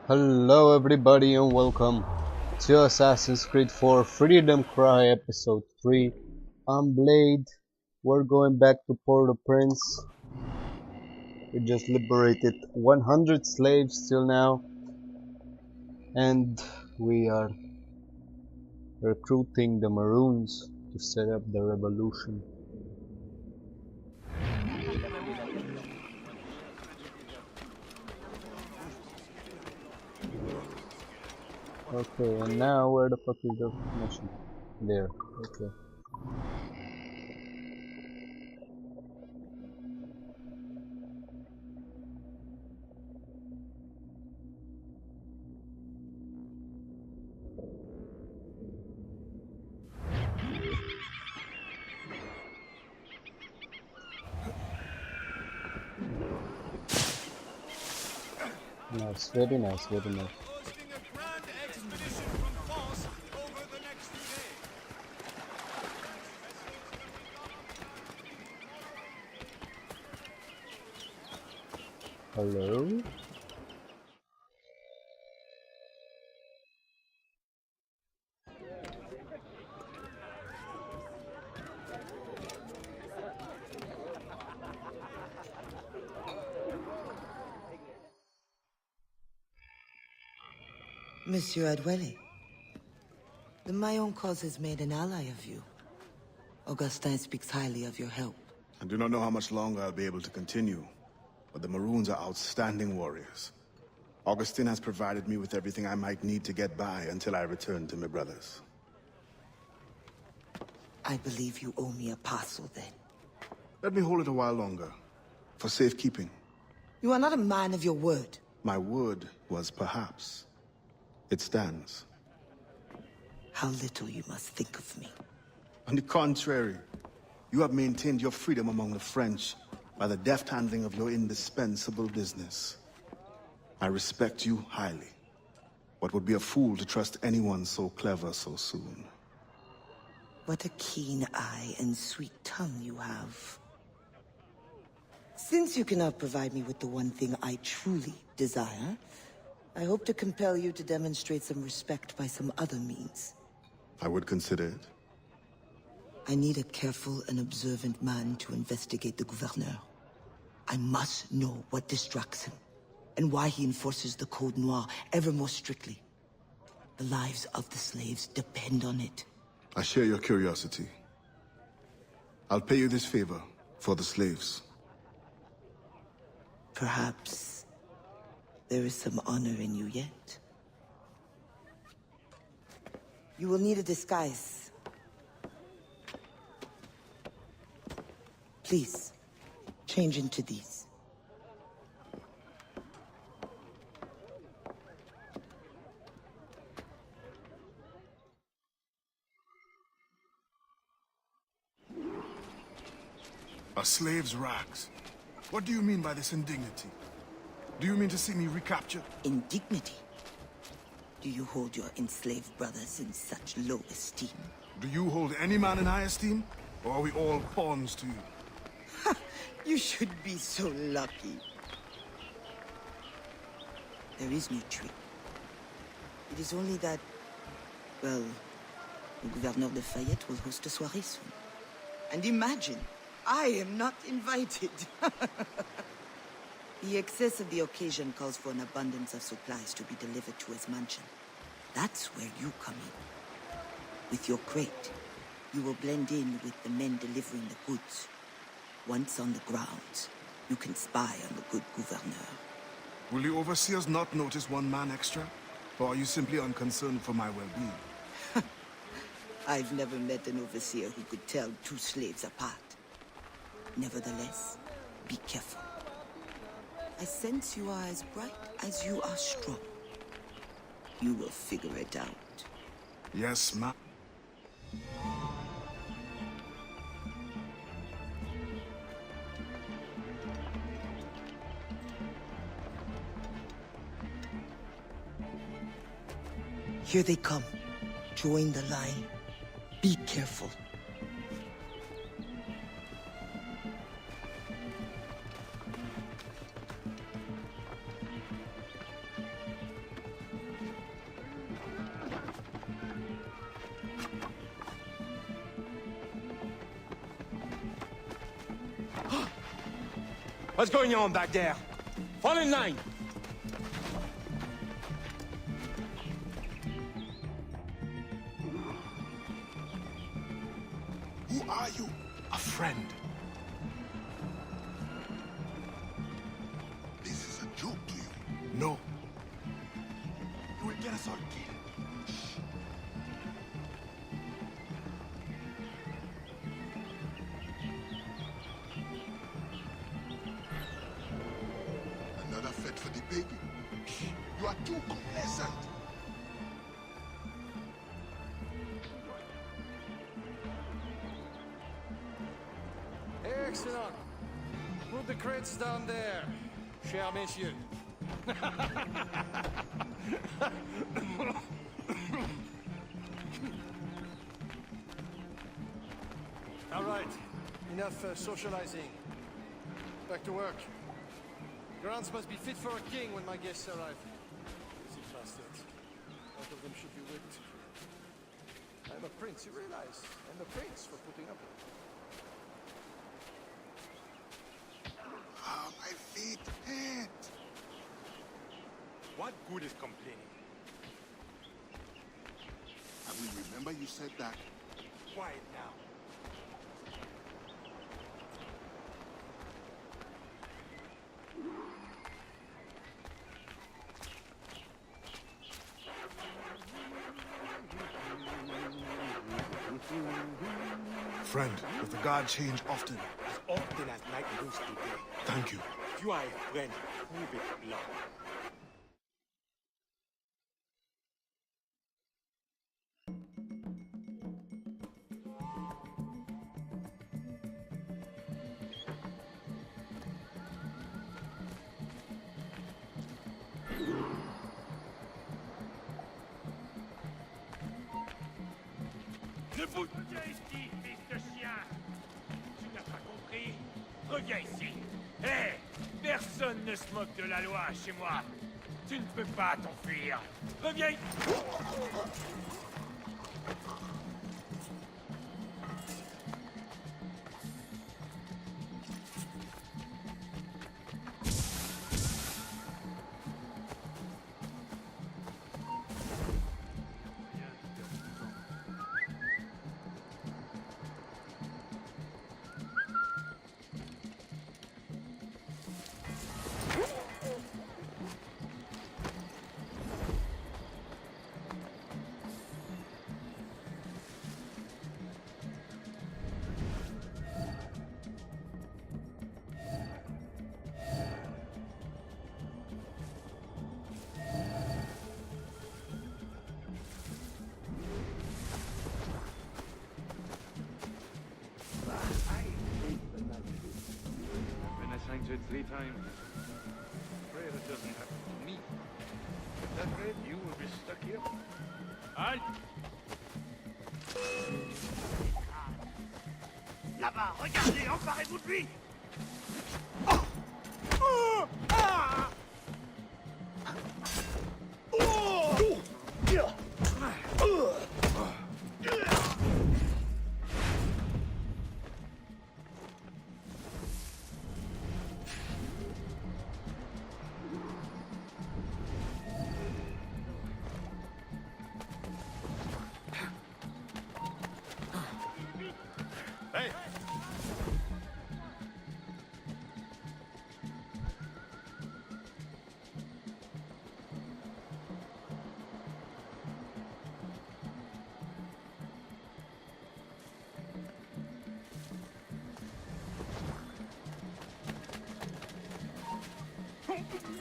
Hello everybody and welcome to Assassin's Creed 4 Freedom Cry episode 3. I'm Blade. We're going back to Port-au-Prince. We just liberated 100 slaves till now. And we are recruiting the Maroons to set up the revolution. Okay, and now where the fuck is the mission? There, okay. Nice, very nice, very nice. Hello? Monsieur Adwele, the Mayon cause has made an ally of you. Augustin speaks highly of your help. I do not know how much longer I'll be able to continue, but the Maroons are outstanding warriors. Augustin has provided me with everything I might need to get by until I return to my brothers. I believe you owe me a parcel then. Let me hold it a while longer, for safekeeping. You are not a man of your word. My word was perhaps. It stands. How little you must think of me. On the contrary, you have maintained your freedom among the French by the deft handling of your indispensable business. I respect you highly, but would be a fool to trust anyone so clever so soon. What a keen eye and sweet tongue you have. Since you cannot provide me with the one thing I truly desire, I hope to compel you to demonstrate some respect by some other means. I would consider it. I need a careful and observant man to investigate the gouverneur. I must know what distracts him, and why he enforces the Code Noir ever more strictly. The lives of the slaves depend on it. I share your curiosity. I'll pay you this favor for the slaves. Perhaps there is some honor in you yet. You will need a disguise. Please, change into these. A slave's rags. What do you mean by this indignity? Do you mean to see me recaptured? Indignity? Do you hold your enslaved brothers in such low esteem? Do you hold any man in high esteem? Or are we all pawns to you? You should be so lucky. There is no trick. It is only that, well, the Gouverneur de Fayette will host a soirée soon. And imagine, I am not invited. The excess of the occasion calls for an abundance of supplies to be delivered to his mansion. That's where you come in. With your crate, you will blend in with the men delivering the goods. Once on the grounds, you can spy on the good gouverneur. Will the overseers not notice one man extra? Or are you simply unconcerned for my well-being? I've never met an overseer who could tell two slaves apart. Nevertheless, be careful. I sense you are as bright as you are strong. You will figure it out. Yes, ma'am. Here they come. Join the line. Be careful. What's going on back there? Fall in line! Who are you? A friend. This is a joke to you. No. You will get us all killed. Shh. Another fete for the pig. Shh. You are too complacent. Excellent. Put the crates down there, cher messieurs. All right, enough socializing. Back to work. Grounds must be fit for a king when my guests arrive. Lazy bastards. Both of them should be whipped. I'm a prince, you realize? I'm a prince for putting up with it. Ah, my feet hurt. What good is complaining? I will remember you said that. Quiet now. Friend, does the guard change often? As often as night used to be. Thank you. If you are a friend, prove it, love. Debout! Reviens ici, fils de chien! Tu n'as pas compris? Reviens ici! Hé! Personne ne se moque de la loi chez moi! Tu ne peux pas t'enfuir! Reviens ici! It 3 times. Pray that doesn't happen to me. At that rate, you will be stuck here. Halt! Là-bas, regardez, emparez-vous de lui! Hey!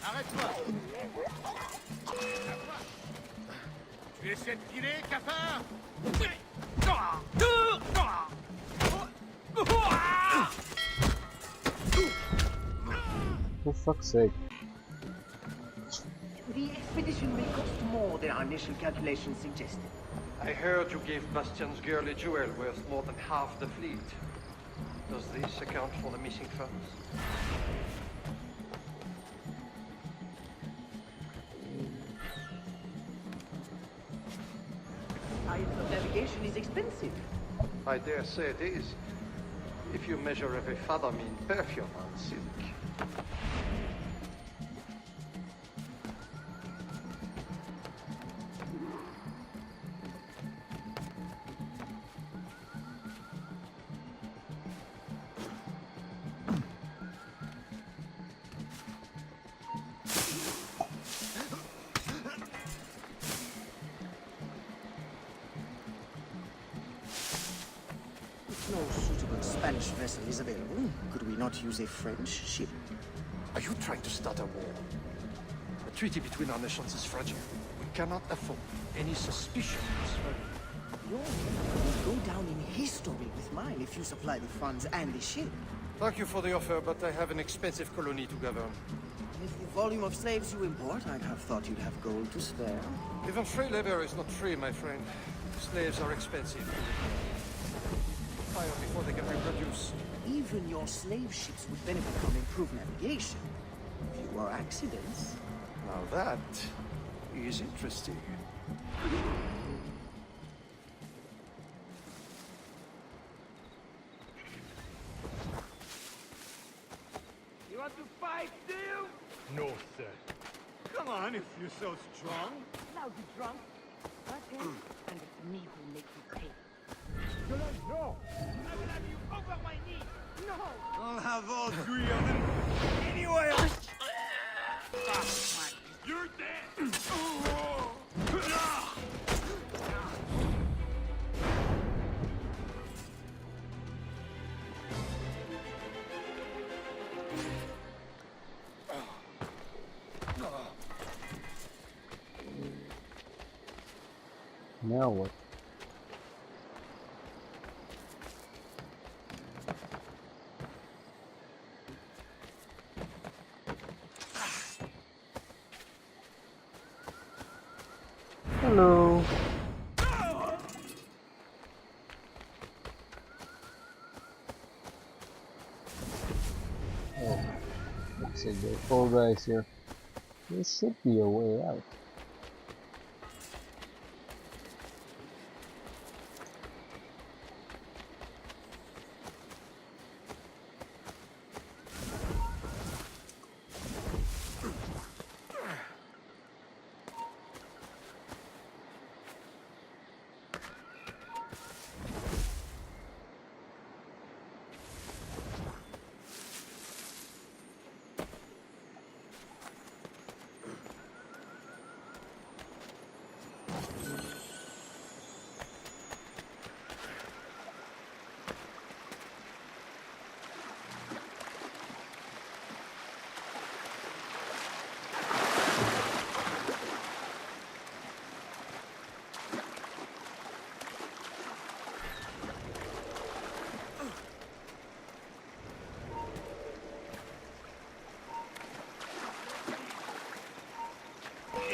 Arrête-toi! Tu essaies de filer, cafard? For fuck's sake. The expedition may cost more than our initial calculations suggested. I heard you gave Bastian's girl a jewel worth more than half the fleet. Does this account for the missing funds? Navigation is expensive. I dare say it is. If you measure every fathom in perfume and silk. If no suitable Spanish vessel is available, could we not use a French ship? Are you trying to start a war? The treaty between our nations is fragile. We cannot afford any suspicion of smuggling. Your will go down in history with mine if you supply the funds and the ship. Thank you for the offer, but I have an expensive colony to govern. With the volume of slaves you import, I'd have thought you'd have gold to spare. Even free labor is not free, my friend. Slaves are expensive. Fire before they can reproduce. Even your slave ships would benefit from improved navigation. Fewer accidents. Now that is interesting. You want to fight, do you? No, sir. Come on, if you're so strong. Lousy drunk. Okay. And it's me who makes you pay. No! I will have you over my knee! No! I'll have all three of them anyway! You're dead! Now what? Hello. Oh, looks like there are 4 guys here. There should be a way out.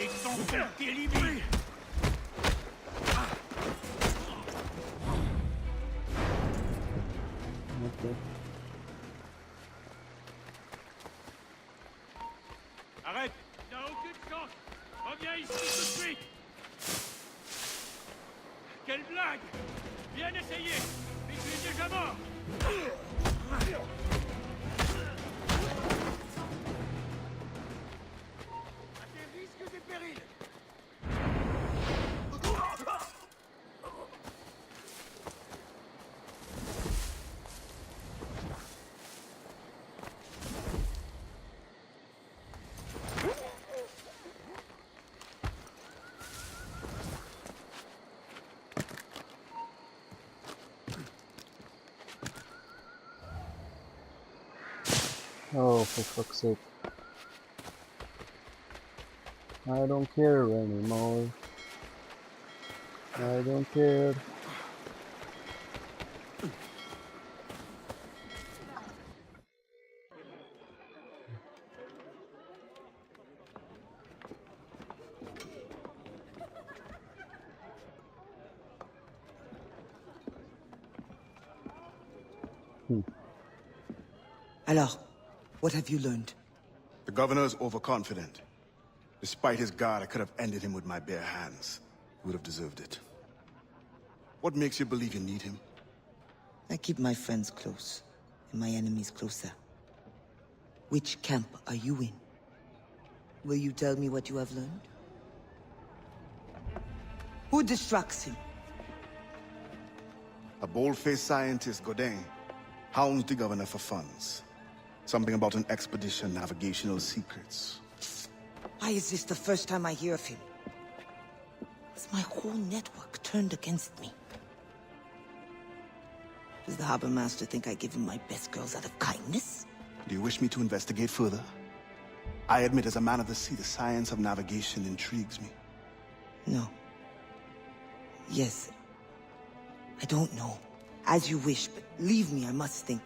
Ils sont fait éliminer! Okay. Arrête! T'as aucune chance! Reviens ici tout de suite! Quelle blague! Bien essayé! Mais tu es déjà mort! À tes risques et périls! Oh, for fuck's sake. I don't care anymore. I don't care. Alors, what have you learned? The governor is overconfident. Despite his guard, I could have ended him with my bare hands. He would have deserved it. What makes you believe you need him? I keep my friends close, and my enemies closer. Which camp are you in? Will you tell me what you have learned? Who distracts him? A bold-faced scientist, Godin, hounds the governor for funds. Something about an expedition, navigational secrets. Why is this the first time I hear of him? Is my whole network turned against me? Does the harbor master think I give him my best girls out of kindness? Do you wish me to investigate further? I admit, as a man of the sea, the science of navigation intrigues me. No. Yes. I don't know. As you wish, but leave me, I must think.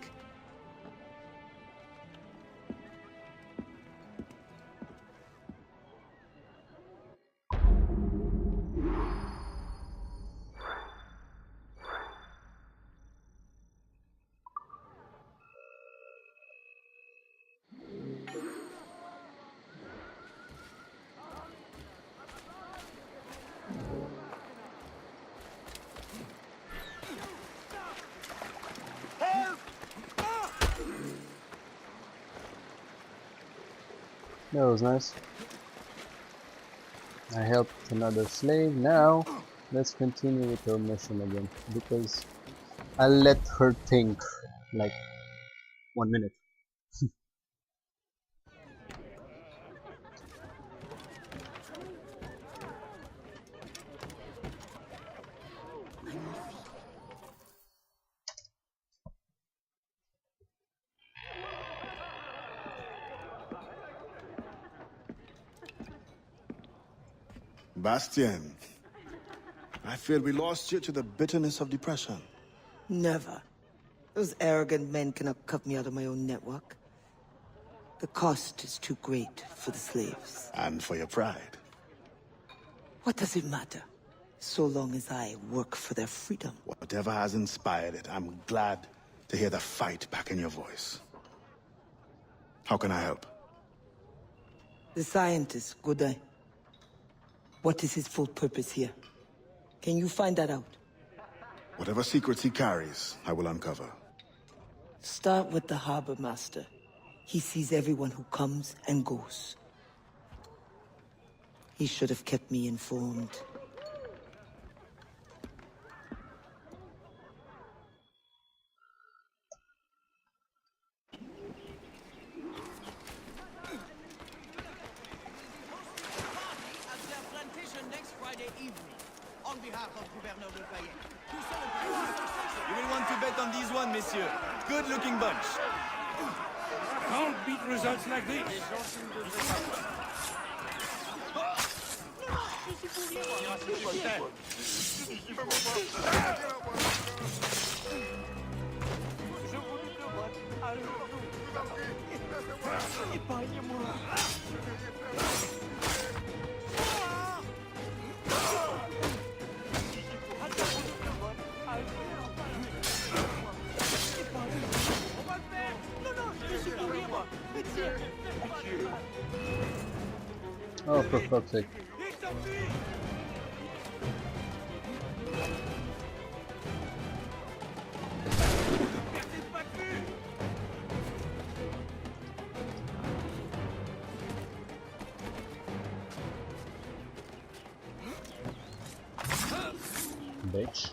That was nice. I helped another slave. Now let's continue with our mission again, because I let her think like 1 minute. Bastien, I fear we lost you to the bitterness of depression. Never. Those arrogant men cannot cut me out of my own network. The cost is too great for the slaves. And for your pride. What does it matter? So long as I work for their freedom. Whatever has inspired it, I'm glad to hear the fight back in your voice. How can I help? The scientist, Godin. What is his full purpose here? Can you find that out? Whatever secrets he carries, I will uncover. Start with the harbor master. He sees everyone who comes and goes. He should have kept me informed. You will want to bet on this one, messieurs. Good-looking bunch. Can't beat results like this. Oh, for fuck's sake. Bitch.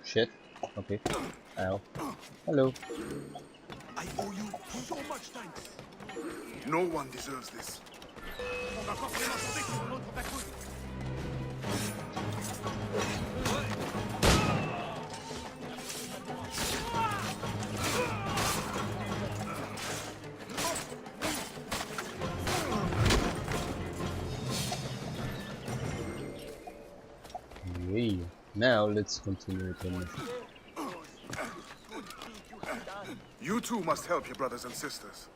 Shit. Okay. Ow. Hello. I owe you so much thanks. No one deserves this. Yay. Now let's continue with the mission. You too must help your brothers and sisters.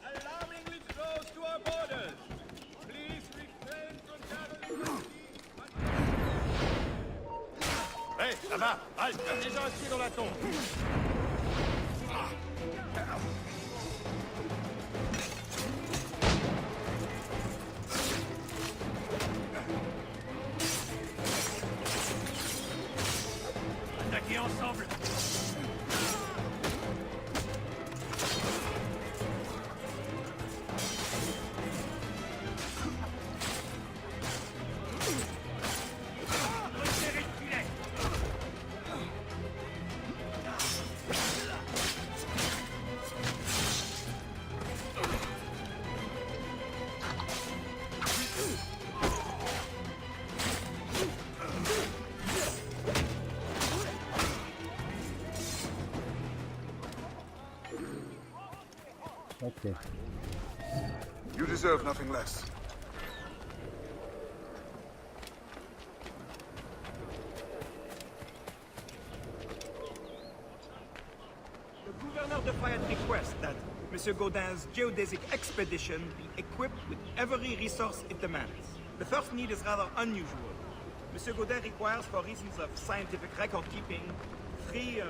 Alarmingly close to our borders. Please refrain from traveling. Hey, là-bas, halte, déjà assis dans la tombe. Okay. You deserve nothing less. The Gouverneur de Fayette requests that Monsieur Gaudin's geodesic expedition be equipped with every resource it demands. The first need is rather unusual. Monsieur Gaudin requires, for reasons of scientific record keeping, 3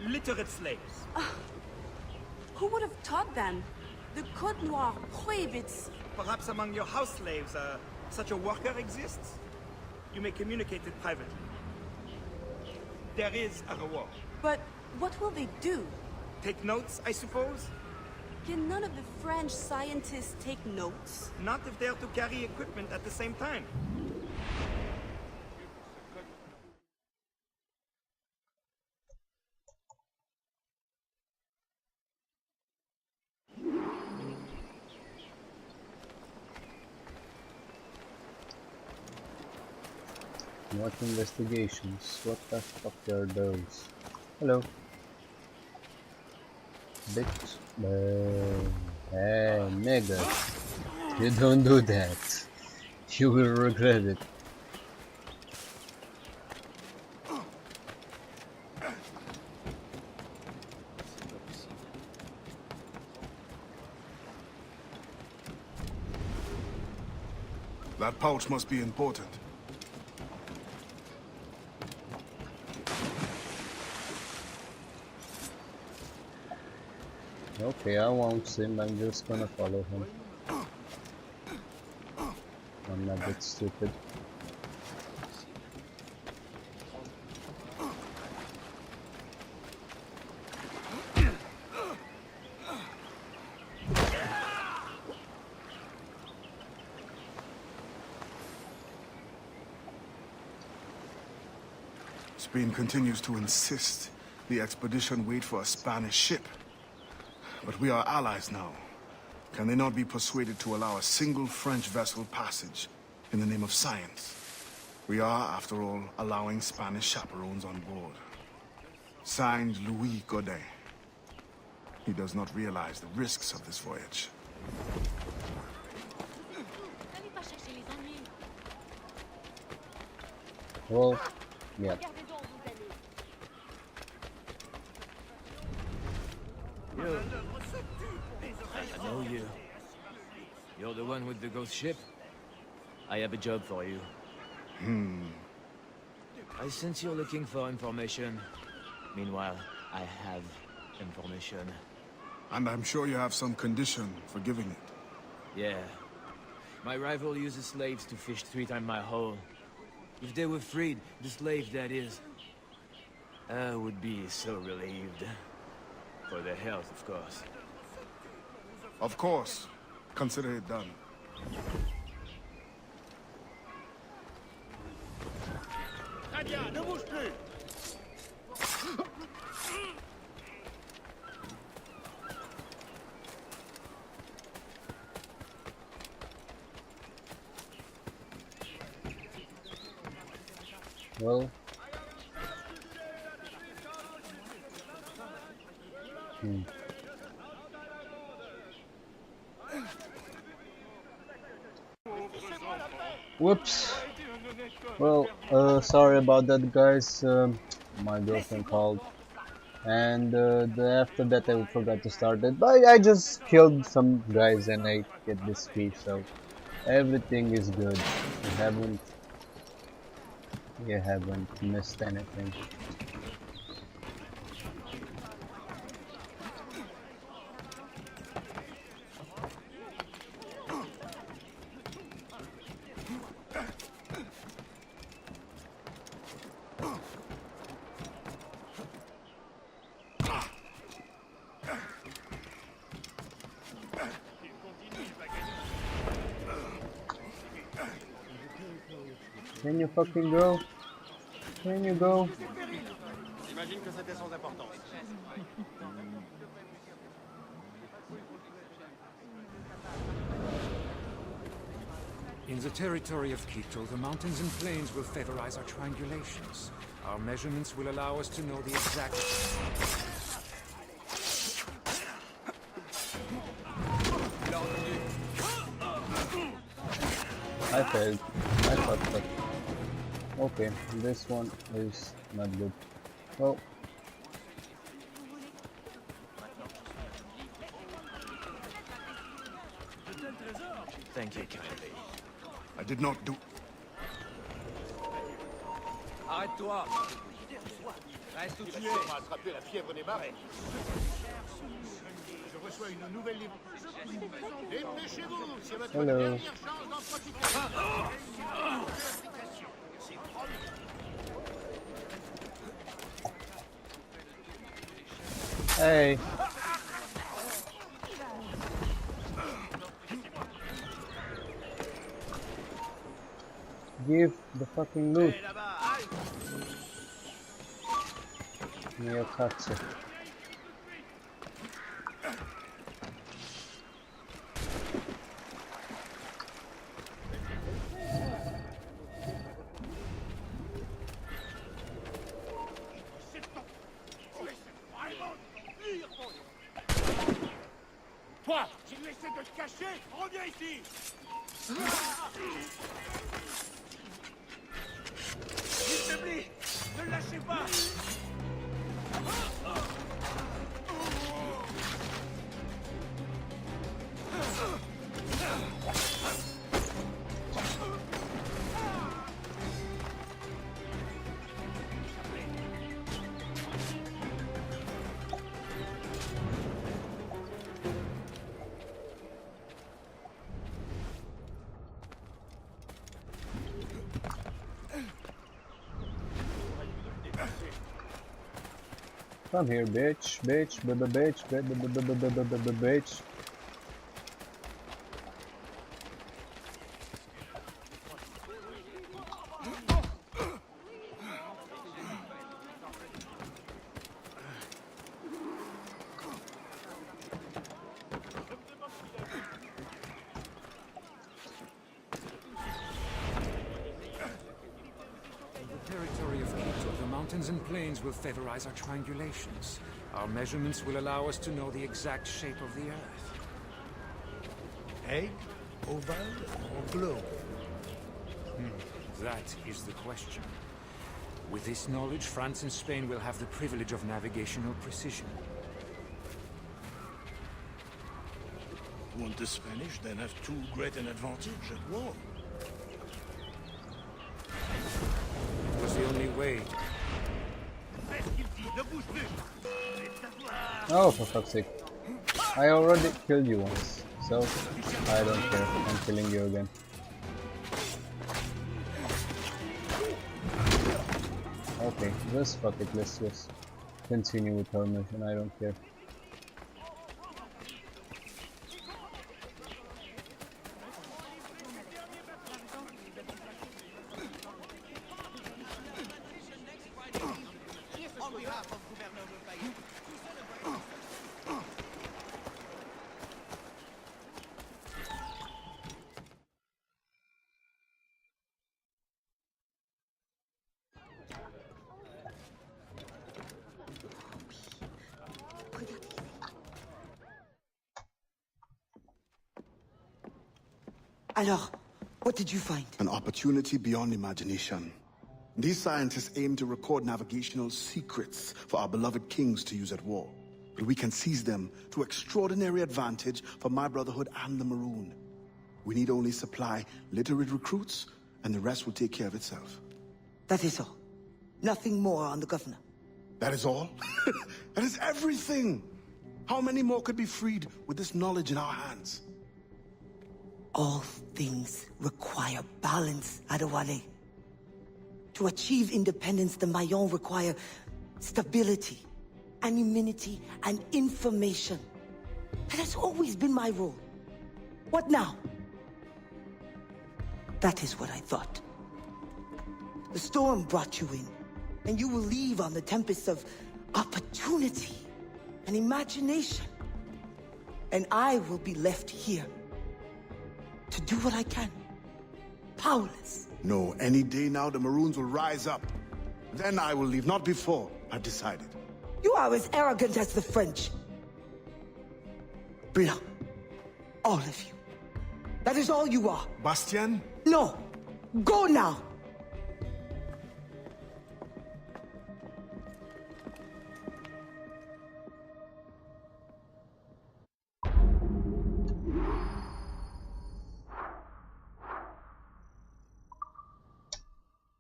literate slaves. Who would have taught them? The Code Noir prohibits. Perhaps among your house slaves, such a worker exists? You may communicate it privately. There is a reward. But what will they do? Take notes, I suppose? Can none of the French scientists take notes? Not if they are to carry equipment at the same time. What investigations? What the fuck are those? Hello. Bitch. Hey, nigga. You don't do that. You will regret it. That pouch must be important. Okay, I won't sim, I'm just gonna follow him. I'm not that stupid. Spain continues to insist the expedition wait for a Spanish ship. But we are allies now. Can they not be persuaded to allow a single French vessel passage in the name of science? We are, after all, allowing Spanish chaperones on board. Signed, Louis Godin. He does not realize the risks of this voyage. Well, yeah. You. I know you. You're the one with the ghost ship? I have a job for you. I sense you're looking for information. Meanwhile, I have information. And I'm sure you have some condition for giving it. Yeah. My rival uses slaves to fish 3 times my haul. If they were freed, the slaves that is, I would be so relieved. For their health, of course. Of course. Consider it done. Très bien, ne bouge plus. Well. Whoops. Well, sorry about that, guys. My girlfriend called, and after that I forgot to start it. But I just killed some guys and I get this key, so everything is good. You haven't missed anything. Can you fucking go? Can you go? J'imagine que c'était sans importance. In the territory of Quito, the mountains and plains will favorize our triangulations. Our measurements will allow us to know the exact... I failed. I fucked up. Okay, this one is not good. Well, Thank you, Kennedy. I did not do... Arrête-toi. Reste où tu es. On va attraper la fièvre des marais. Je reçois une nouvelle livre. Dépêchez-vous, c'est votre dernière chance d'en profiter. hey. Give the fucking loot. Neokatsu. Toi, j'ai laissé de te cacher. Reviens ici. S'il te plaît, ne lâchez pas. Come here, bitch, bitch, bitch. Territory of Quito, the mountains and plains will favorize our triangulations. Our measurements will allow us to know the exact shape of the Earth. Egg, oval, or globe? That is the question. With this knowledge, France and Spain will have the privilege of navigational precision. Won't the Spanish then have too great an advantage at war? It was the only way. Oh, for fuck's sake. I already killed you once, so I don't care. I'm killing you again. Okay, just fuck it. Let's just continue with our mission. I don't care. Alors, what did you find? An opportunity beyond imagination. These scientists aim to record navigational secrets for our beloved kings to use at war. But we can seize them to extraordinary advantage for my brotherhood and the Maroon. We need only supply literate recruits, and the rest will take care of itself. That is all. Nothing more on the governor. That is all? That is everything! How many more could be freed with this knowledge in our hands? All things require balance, Adewale. To achieve independence, the Mayans require stability, anonymity, and information. That has always been my role. What now? That is what I thought. The storm brought you in, and you will leave on the tempest of opportunity and imagination. And I will be left here to do what I can. Powerless. No, any day now the Maroons will rise up. Then I will leave, not before. I've decided. You are as arrogant as the French. Blanc. All of you. That is all you are. Bastien, No! Go now!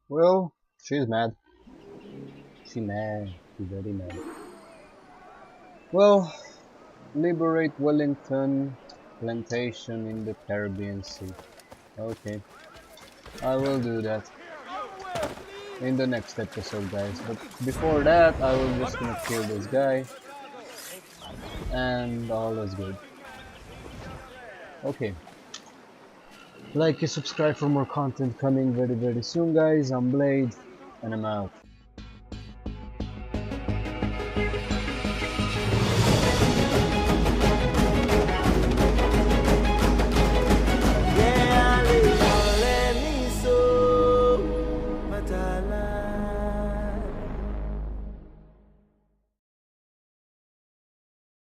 Well, she's mad. She's mad. She's very mad. Well, liberate Wellington plantation in the Caribbean Sea. Okay, I will do that in the next episode, guys. But before that, I will just gonna kill this guy, and all is good. Okay. Like and subscribe for more content coming very soon, guys. I'm Blade, and I'm out.